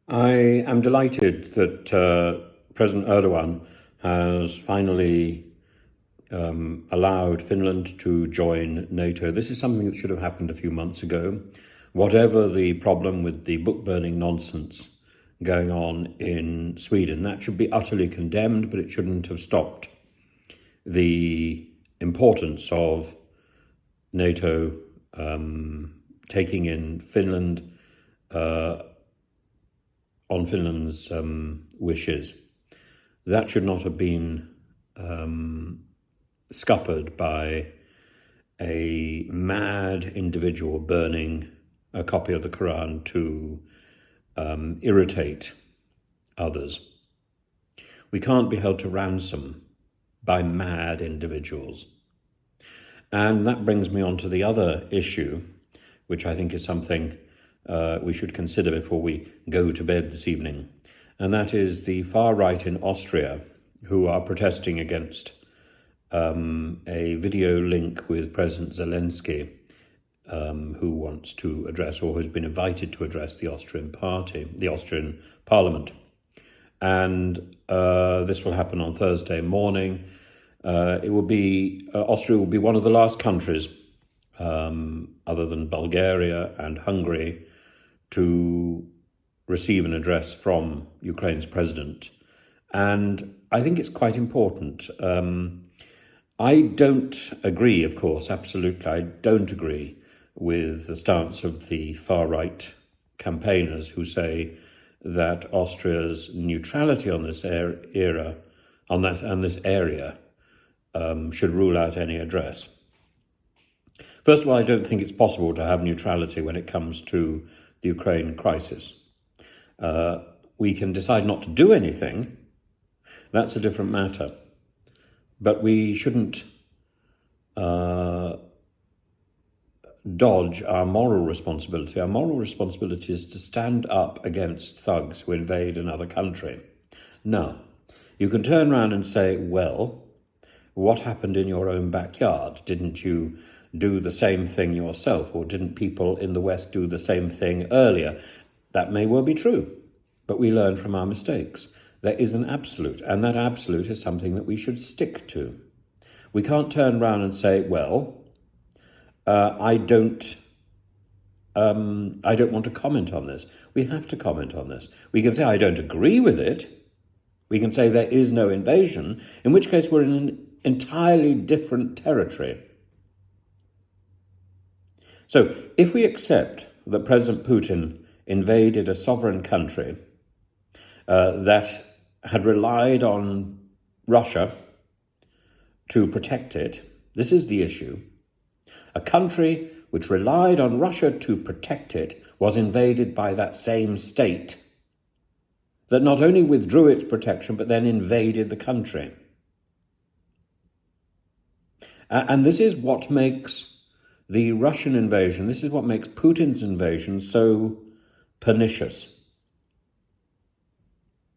I am delighted that President Erdogan has finally allowed Finland to join NATO. This is something that should have happened a few months ago. Whatever the problem with the book-burning nonsense going on in Sweden, that should be utterly condemned, but it shouldn't have stopped the importance of NATO taking in Finland on Finland's wishes. That should not have been scuppered by a mad individual burning a copy of the Quran to irritate others. We can't be held to ransom by mad individuals. And that brings me on to the other issue, which I think is something we should consider before we go to bed this evening. And that is the far right in Austria, who are protesting against a video link with President Zelensky, who wants to address, or has been invited to address, the Austrian Parliament. And this will happen on Thursday morning. Austria will be one of the last countries, other than Bulgaria and Hungary, to receive an address from Ukraine's president. And I think it's quite important. I don't agree, of course, absolutely, I don't agree with the stance of the far-right campaigners who say that Austria's neutrality on this area should rule out any address. First of all, I don't think it's possible to have neutrality when it comes to the Ukraine crisis. We can decide not to do anything. That's a different matter. But we shouldn't dodge our moral responsibility. Our moral responsibility is to stand up against thugs who invade another country. Now, you can turn around and say, well, what happened in your own backyard? Didn't you do the same thing yourself, or didn't people in the West do the same thing earlier? That may well be true, but we learn from our mistakes. There is an absolute, and that absolute is something that we should stick to. We can't turn around and say, well, I don't want to comment on this. We have to comment on this. We can say, I don't agree with it. We can say there is no invasion, in which case we're in an entirely different territory. So if we accept that President Putin invaded a sovereign country that had relied on Russia to protect it, this is the issue. A country which relied on Russia to protect it was invaded by that same state that not only withdrew its protection, but then invaded the country. And this is what makes the Russian invasion, this is what makes Putin's invasion so pernicious.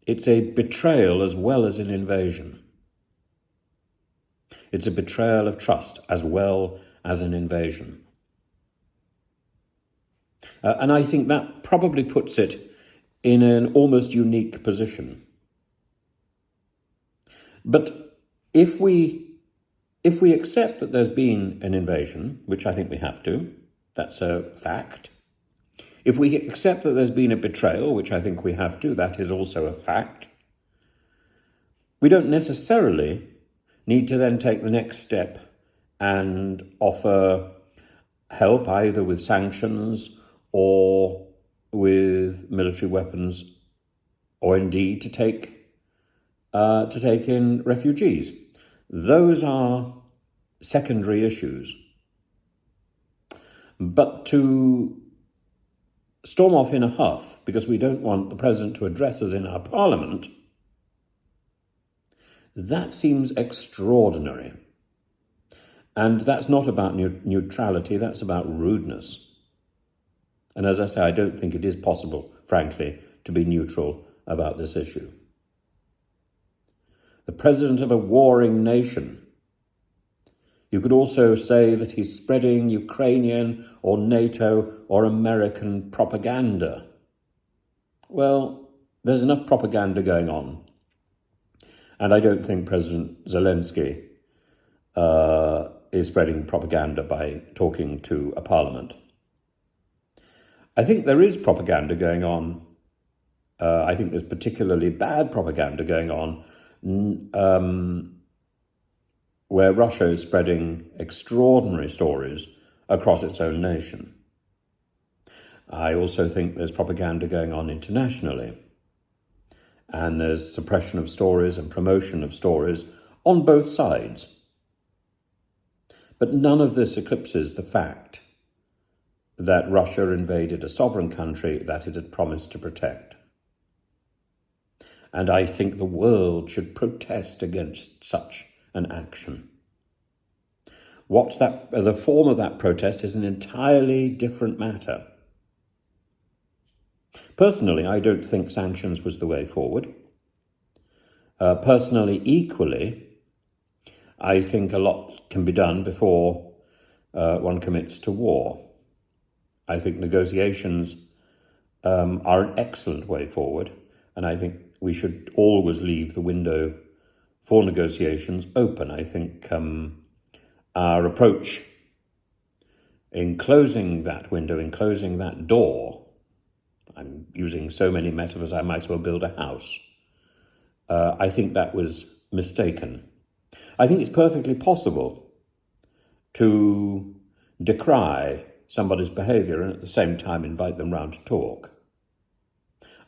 It's a betrayal as well as an invasion. It's a betrayal of trust as well as an invasion. And I think that probably puts it in an almost unique position. But if we accept that there's been an invasion, which I think we have to, that's a fact. If we accept that there's been a betrayal, which I think we have to, that is also a fact. We don't necessarily need to then take the next step and offer help either with sanctions or with military weapons, or indeed to take in refugees. Those are secondary issues. But to storm off in a huff because we don't want the president to address us in our parliament, that seems extraordinary. And that's not about neutrality, that's about rudeness. And as I say, I don't think it is possible, frankly, to be neutral about this issue. The president of a warring nation. You could also say that he's spreading Ukrainian or NATO or American propaganda. Well, There's enough propaganda going on. And I don't think President Zelensky is spreading propaganda by talking to a parliament. I think there is propaganda going on. I think there's particularly bad propaganda going on where Russia is spreading extraordinary stories across its own nation. I also think there's propaganda going on internationally. And there's suppression of stories and promotion of stories on both sides. But none of this eclipses the fact that Russia invaded a sovereign country that it had promised to protect. And I think the world should protest against such an action. The form of that protest is an entirely different matter. Personally, I don't think sanctions was the way forward. Personally, equally, I think a lot can be done before one commits to war. I think negotiations are an excellent way forward, and I think we should always leave the window for negotiations open. I think our approach in closing that window, in closing that door, I'm using so many metaphors, I might as well build a house. I think that was mistaken. I think it's perfectly possible to decry somebody's behaviour and at the same time invite them round to talk.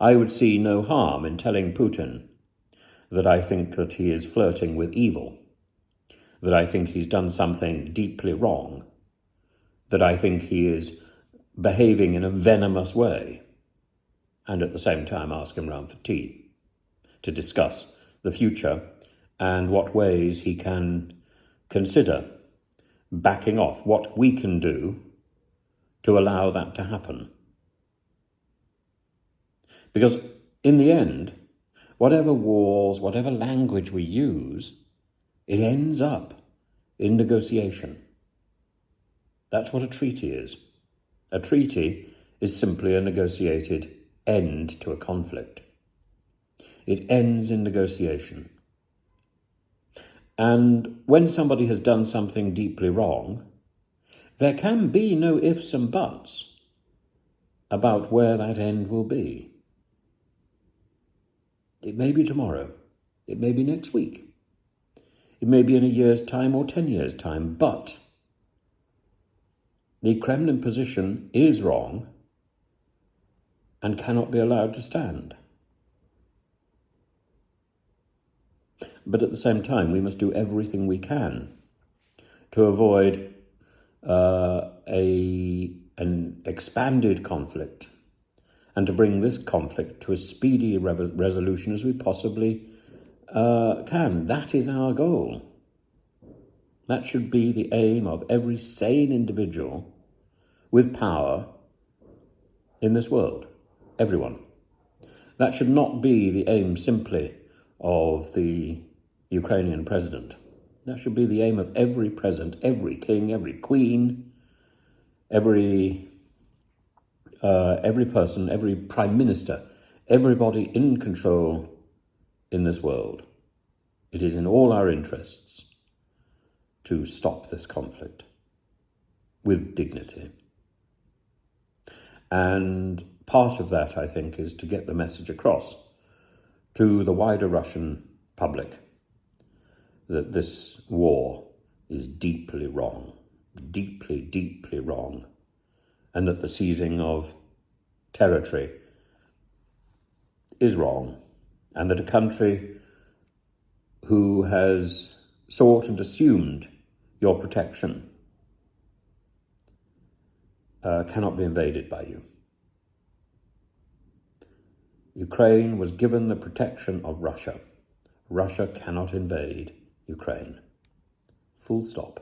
I would see no harm in telling Putin that I think that he is flirting with evil, that I think he's done something deeply wrong, that I think he is behaving in a venomous way, and at the same time ask him round for tea to discuss the future and what ways he can consider backing off, what we can do to allow that to happen. Because in the end, whatever wars, whatever language we use, it ends up in negotiation. That's what a treaty is. A treaty is simply a negotiated end to a conflict. It ends in negotiation. And when somebody has done something deeply wrong, there can be no ifs and buts about where that end will be. It may be tomorrow. It may be next week. It may be in a year's time or 10 years' time, but the Kremlin position is wrong and cannot be allowed to stand. But at the same time, we must do everything we can to avoid an expanded conflict and to bring this conflict to as speedy resolution as we possibly can. That is our goal. That should be the aim of every sane individual with power in this world. Everyone. That should not be the aim simply of the Ukrainian president. That should be the aim of every president, every king, every queen, every person, every prime minister, everybody in control in this world. It is in all our interests to stop this conflict with dignity. And part of that, I think, is to get the message across to the wider Russian public that this war is deeply wrong, deeply, deeply wrong, and that the seizing of territory is wrong, and that a country who has sought and assumed your protection cannot be invaded by you. Ukraine was given the protection of Russia. Russia cannot invade Ukraine. Full stop.